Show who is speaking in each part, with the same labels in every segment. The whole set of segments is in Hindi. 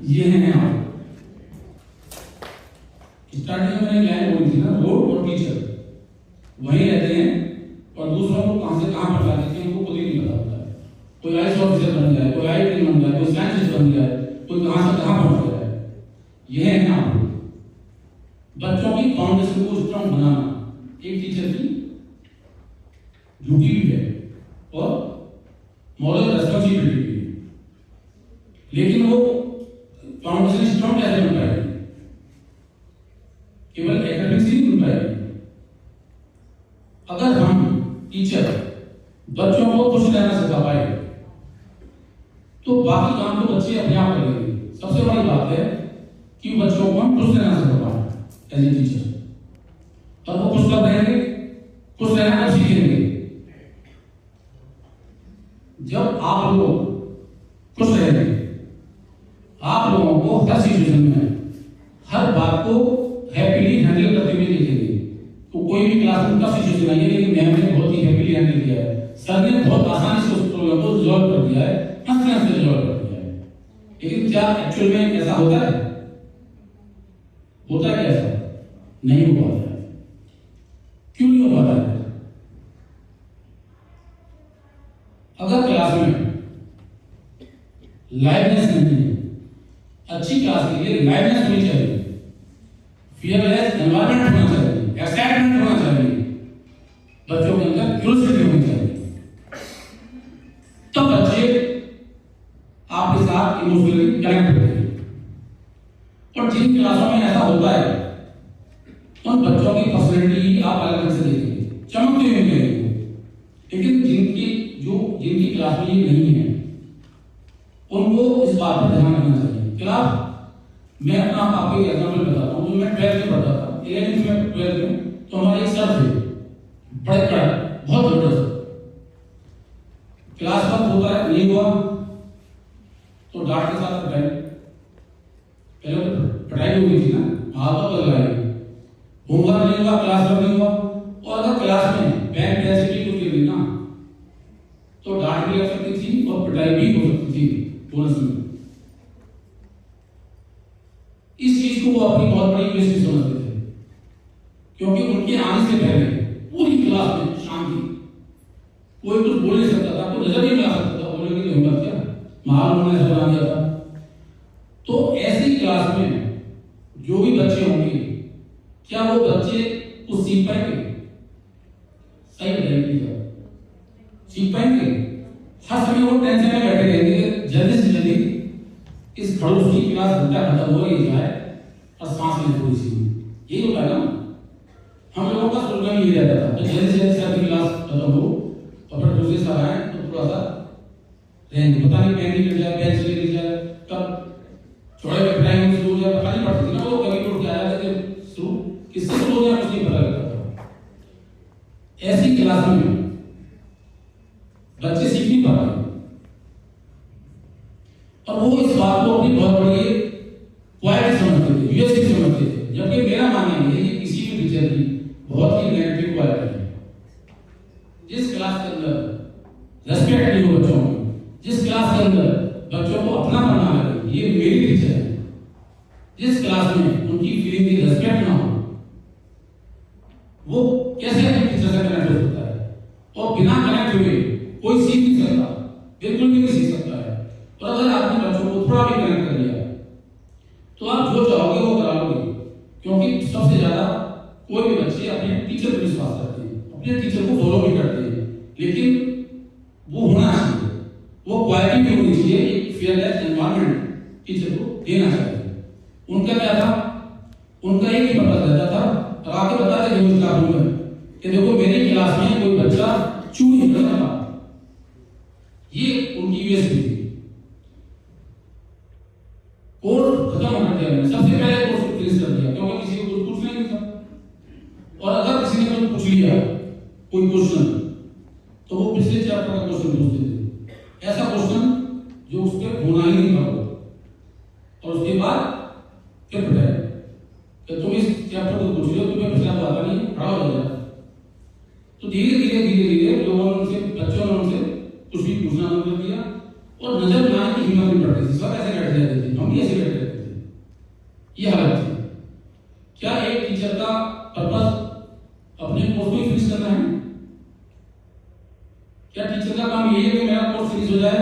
Speaker 1: ये है आप स्टार्टिंग में मैंने लाइन बोली थी ना, रोड और टीचर वहीं रहते हैं और दूसरों को कहां से कहां पहुंचा देते हैं उनको खुद ही नहीं पता होता है। कोई आईएएस ऑफिसर बन जाए, कोई आईआईटी बन जाए, कोई साइंटिस्ट बन जाए, कोई कहां से कहां पहुंच गया है। यह है आप बच्चों की फाउंडेशन को स्ट्रांग बनाना एक टीचर की ड्यूटी भी है और मॉरल रेस्पॉन्सिबिलिटी भी है। लेकिन वो फाउंडेशन स्ट्रांग कैसे बन पाएगी? केवल एकेडमिक्स ही नहीं बन पाएगी। अगर हम टीचर बच्चों को खुश रहना सिखा पाए तो बाकी काम तो बच्चे अपने आप करेंगे। सबसे बड़ी बात है कि बच्चों को हम खुश रहना सिखा पाए एज ए टीचर। और वो खुश कब रहेंगे? खुश रहना कब सीखेंगे? जब आप लोग खुश रहेंगे। आप लोगों को हर सिचुएशन में हर बात को हैप्पीली हैंडल करते हुए देखेंगे। तो कोई भी क्लासरूम का सिचुएशन आई है लेकिन मैम ने बहुत ही हैप्पीली हैंडल किया है, सर ने बहुत आसानी से उस प्रॉब्लम को रिजॉल्व कर दिया है, हंसते हंसते रिजॉल्व कर दिया है। लेकिन क्या एक्चुअल में ऐसा होता है? होता है क्या ऐसा? नहीं हो पाता है। क्यों नहीं हो पाता है? अगर क्लास में लाइवनेस नहीं है, अच्छी क्लास के लिए लाइवनेस होनी चाहिए, फियरलेस एनवायरनमेंट होना चाहिए, एक्साइटमेंट होना चाहिए, बच्चों के अंदर क्यूरियोसिटी होनी चाहिए, तब बच्चे आपके साथ इमोशनली कनेक्ट होते हैं। और जिन क्लासों में ऐसा होता है उन बच्चों की पर्सनैलिटी आप अलग से देखेंगे, चमकते हुए मिलेंगे। लेकिन जिनकी क्लास में ये नहीं है उनको इस बात पर ध्यान रखना चाहिए। क्लास मैं अपना आपको एक एग्जाम्पल बताता हूँ। मैं 12th में पढ़ता था, 11th में 12th में, तो हमारे एक सर थे, बड़े बहुत जबरदस्त। क्लास वर्क होता है, नहीं हुआ तो डांट के साथ पढ़ाई। पहले तो पढ़ाई हो गई थी ना, हाथ तो बदला है। होमवर्क नहीं हुआ, क्लास वर्क नहीं हुआ, और अगर क्लास में बैंक डेंसिटी कुछ गिर गई ना तो डांट भी लग सकती थी और पिटाई भी हो सकती थी बोनस में। इस चीज को वो अपनी बहुत बड़ी बेइज्जती समझते थे, क्योंकि उनके आने से पहले पूरी क्लास में शांति, कोई कुछ बोल नहीं सकता था, कोई नजर नहीं ला सकता था, बोलने की हिम्मत क्या, माहौल उन्होंने ऐसा बना दिया था। तो ऐसी क्लास में जो भी बच्चे होंगे, क्या वो बच्चे कुछ सीख पाएंगे? सही बताइए, सीख पाएंगे? हर समय वो टेंशन में बैठे रहेंगे, जल्दी से जल्दी इस खड़ूस की क्लास घंटा खत्म हो ही जाए और सांस लें थोड़ी सी। यही होता है ना, हम लोगों का स्लोगन यही रहता था, जल्दी से जल्दी सबकी क्लास खत्म हो और फिर दूसरे साल आए तो थोड़ा सा रहेंगे, पता नहीं पेन निकल जाए, पेन से निकल जाए, तब थोड़े में पढ़ाई शुरू हो जाए, पता नहीं पड़ती थी ना, वो कभी उठ के आया था कि शुरू किससे शुरू हो जाए कुछ नहीं पता लगता था। ऐसी क्लास में बच्चे सीख नहीं पा रहे और वो इस बात को अपनी बहुत बड़ी क्वालिटी समझते थे, यूएसपी समझते थे। जबकि मेरा मानना है कि किसी भी टीचर की बहुत ही नेगेटिव क्वालिटी है। जिस क्लास के अंदर रेस्पेक्ट नहीं हो बच्चों को, जिस क्लास के अंदर बच्चों को अपना बनना लगे, ये मेरी टीचर है। जिस क्लास में उनकी फीलिंग की रेस्पेक्ट ना हो, वो कैसे अपनी टीचर से कनेक्ट हो सकता है? और बिना कनेक्ट हुए कोई सीख नहीं सकता, बिल्कुल भी नहीं सीख सकता है। और अगर आपने बच्चों को थोड़ा भी कनेक्ट कर लिया तो आप जो चाहोगे वो करा लोगे, क्योंकि सबसे ज्यादा कोई भी बच्चे अपने टीचर पर विश्वास करते हैं, अपने टीचर को फॉलो भी करते हैं। लेकिन वो होना चाहिए, वो क्वालिटी भी होनी चाहिए, एक फेयरलेस एनवायरनमेंट टीचर को देना चाहिए। उनका क्या था? उनका एक ही पर्पस रहता था, और आगे बताते थे उस क्लास में कि देखो मेरी क्लास में कोई बच्चा चू नहीं कर रहा। ये उनकी यूएसपी थी। कोर्स खत्म कर दिया मैंने, सबसे पहले कोर्स को फिनिश कर दिया, क्योंकि किसी को कुछ पूछना नहीं था। और अगर किसी ने कुछ पूछ लिया कोई क्वेश्चन तो वो पिछले चैप्टर का क्वेश्चन पूछते थे, ऐसा क्वेश्चन जो उस पर होना ही नहीं था। और उसके बाद फिर बताया कि तुम इस चैप्टर को पूछ लो, तुम्हें पिछला तो आता नहीं, खड़ा हो जाएगा। तो धीरे धीरे धीरे धीरे लोगों ने उनसे, बच्चों ने उनसे कुछ भी पूछना बंद कर दिया और नजर बनाने की हिम्मत नहीं पड़ती थी, सब ऐसे बैठ जाते थे, हम भी ऐसे बैठ जाते थे। ये हालत थी। क्या एक टीचर का पर्पस अपने कोर्स को फिनिश करना है? क्या टीचर का काम यही है कि मेरा कोर्स फिनिश हो जाए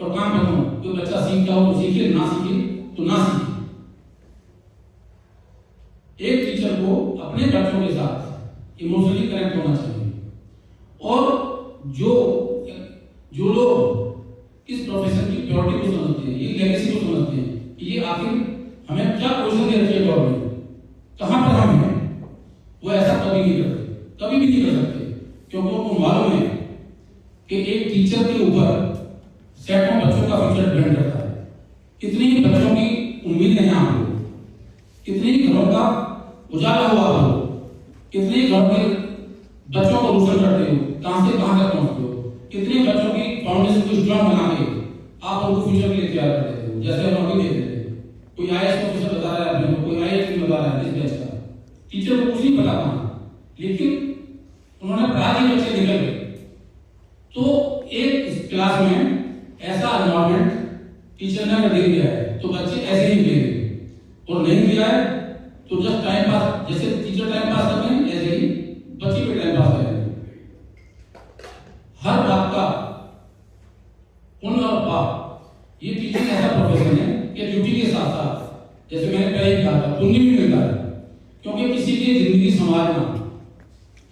Speaker 1: और काम खत्म हो? कोई बच्चा सीख गया हो तो सीखे, ना सीखे तो ना सीखे। एक टीचर को अपने बच्चों के साथ इमोशनली कनेक्ट होना चाहिए। और जो लोग इस प्रोफेशन की प्योरिटी को समझते हैं, ये लेगेसी को समझते हैं कि ये आखिर हमें क्या पोजीशन दे रखी है जॉब में, कहां पर हम हैं, वो ऐसा कभी नहीं करते, कभी भी नहीं कर सकते। क्योंकि उनको मालूम है कि एक टीचर के ऊपर सैकड़ों बच्चों का फ्यूचर डिपेंड करता है। कितनी ही बच्चों की उम्मीदें हैं आप लोग, कितने ही घरों का उजाला हुआ आप लोग, कितने घरों के बच्चों को रोशन करते हो, कहां से कहां तक पहुंचते हो, कितने बच्चों की फाउंडेशन को स्ट्रांग बना के आप उनको फ्यूचर के लिए तैयार कर देते हो। जैसे हम अभी देख रहे थे, कोई आईएएस ऑफिसर बता रहा है अपने को, कोई आईएएस बता रहा है, इस बैच का टीचर को कुछ नहीं पता था, लेकिन उन्होंने पढ़ा दिए, बच्चे निकल गए। तो एक क्लास में ऐसा एनवायरमेंट टीचर ने अगर दे दिया है तो बच्चे ऐसे ही मिलेंगे, और नहीं दिया है तो जस्ट टाइम पास, जैसे टीचर टाइम पास कर रहे हैं ऐसे ही बच्चे भी टाइम पास करेंगे। हर बात का पुण्य और पाप, ये टीचिंग ऐसा प्रोफेशन है कि ड्यूटी के साथ साथ, जैसे मैंने पहले ही कहा था, पुण्य भी मिलता है। क्योंकि किसी की जिंदगी संवारना,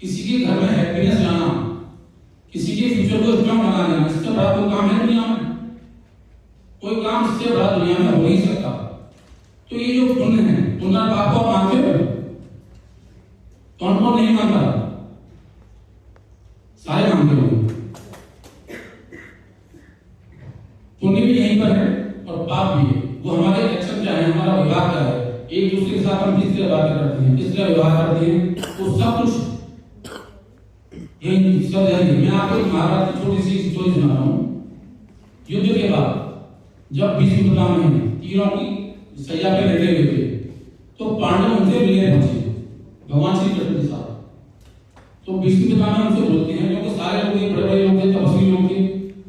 Speaker 1: किसी के घर में हैप्पीनेस लाना, किसी के फ्यूचर को स्ट्रांग बनाना, इससे बड़ा कोई काम है दुनिया में? कोई काम इससे बड़ा दुनिया में हो नहीं सकता। तो ये जो पुण्य है, पुण्य पाप को मानते हो? कौन कौन नहीं मानता? सारे मानते हो। पुण्य भी यहीं पर है और पाप भी है। वो हमारे एक्शन क्या है, हमारा व्यवहार क्या है, एक दूसरे के साथ हम किस तरह बातें करते हैं, किस तरह व्यवहार करते हैं, वो सब कुछ यही सब जानिए। मैं आपको महाभारत की छोटी सी स्टोरी सुना रहा हूँ। युद्ध के बाद जब भीष्म पितामह ने तीनों की सैया पे लेटे हुए थे, तो पांडव उनसे मिलने पहुंचे भगवान श्री कृष्ण के साथ। तो भीष्म पितामह उनसे बोलते हैं, क्योंकि सारे लोग ये बड़े बड़े लोग थे, तपस्वी लोग थे,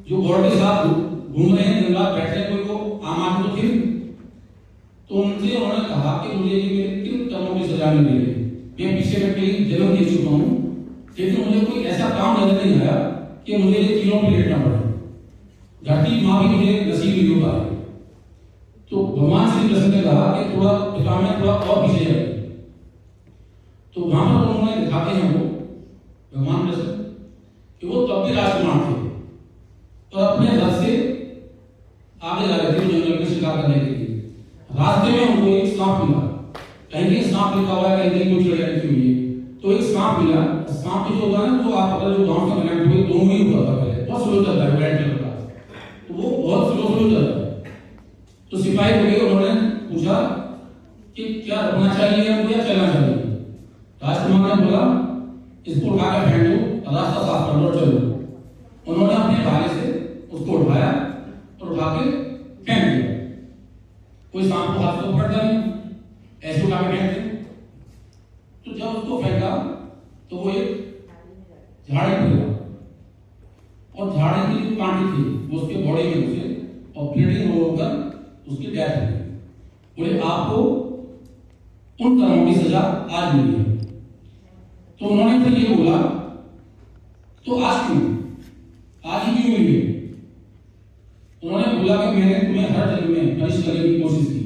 Speaker 1: जो गौड़ के साथ घूम रहे हैं, दिन रात बैठ रहे, कोई को आम आदमी तो थे। तो उनसे उन्होंने कहा कि मुझे ये मेरे 3 कर्मों की सजा मिल गई। मैं पीछे में कई जन्म दे चुका हूँ, लेकिन मुझे कोई ऐसा काम नजर नहीं आया कि मुझे ये तीनों पे लेटना पड़े। घाटी माँ भी मुझे नसीब नहीं हो पाई। तो भगवान श्री कृष्ण ने कहा कि थोड़ा पितामह थोड़ा और पीछे जाए। तो वहां पर उन्होंने दिखाते हैं वो भगवान कृष्ण कि वो तब भी राजकुमार थे और अपने रथ से आगे जा रहे थे जंगल में शिकार करने के लिए। रास्ते में उनको एक सांप मिला, कहीं सांप लिखा हुआ है, कहीं कोई चिड़िया लिखी हुई है। तो एक सांप मिला। सांप जो होता है ना, तो आप अगर जो गांव से कनेक्ट हुए, दोनों ही होता था पहले, बहुत स्लो चलता है, रेड कलर का, तो वो बहुत स्लो चलता है। तो सिपाही हो गए, उन्होंने पूछा कि क्या रुकना चाहिए हमको या चलना चाहिए? राजकुमार ने बोला इसको उठा के फेंक दो, रास्ता साफ कर दो, चलो। उन्होंने अपने भाले से उसको उठाया और उठा के फेंक दिया। कोई सांप को हाथ से पकड़ता नहीं, ऐसे उठा के फेंक दिया। तो जब उसको फेंका तो वो एक झाड़ी पे लगा, और झाड़ी की जो कांटी थी वो उसके बॉडी में घुसे और ब्लीडिंग होकर उसकी डेथ हो गई। बोले आपको उन कर्मों की सजा आज मिली है। तो उन्होंने फिर ये बोला तो आज क्यों, आज ही क्यों मिली है? उन्होंने बोला कि मैंने तुम्हें हर जन्म में पनिश करने की कोशिश की,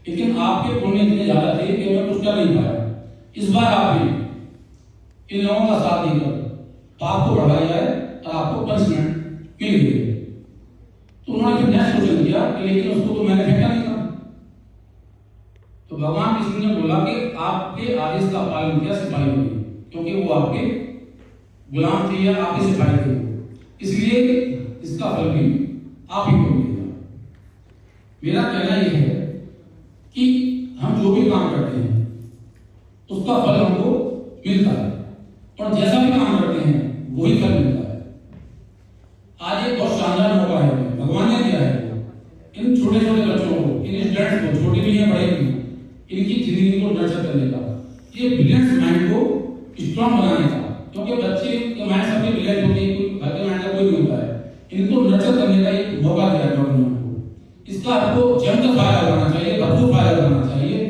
Speaker 1: लेकिन आपके पुण्य इतने ज्यादा थे कि मैं कुछ कर नहीं पाया। इस बार आपने इन लोगों का साथ देकर पाप को बढ़ाया जाए और आपको पनिशमेंट मिल गई। तो उन्होंने फिर नेक्स्ट क्वेश्चन किया कि लेकिन उसको तो मैंने फेंका नहीं था। तो भगवान कृष्ण ने बोला कि आपके आदेश का पालन किया सिपाही ने, क्योंकि वो आपके गुलाम थे या आपके सिपाही थे, इसलिए इसका फल भी आप ही को मिलेगा। मेरा कहना यह है कि हम जो भी काम करते हैं उसका फल हमको मिलता है, और जैसा भी काम करते हैं वही फल मिलता है। आज एक बहुत शानदार मौका है, भगवान ने दिया है इन छोटे छोटे बच्चों को, इन स्टूडेंट्स को, छोटे भी हैं बड़े भी, इनकी जिंदगी को नर्चर करने का, ये ब्रिलियंट माइंड को स्ट्रॉन्ग बनाने का। क्योंकि बच्चे के माइंड सबके ब्रिलियंट होते हैं, घर के माइंड का कोई नहीं होता है। इनको नर्चर करने का एक मौका दिया इसका आपको जमकर फायदा उठाना चाहिए, भरपूर फायदा उठाना चाहिए।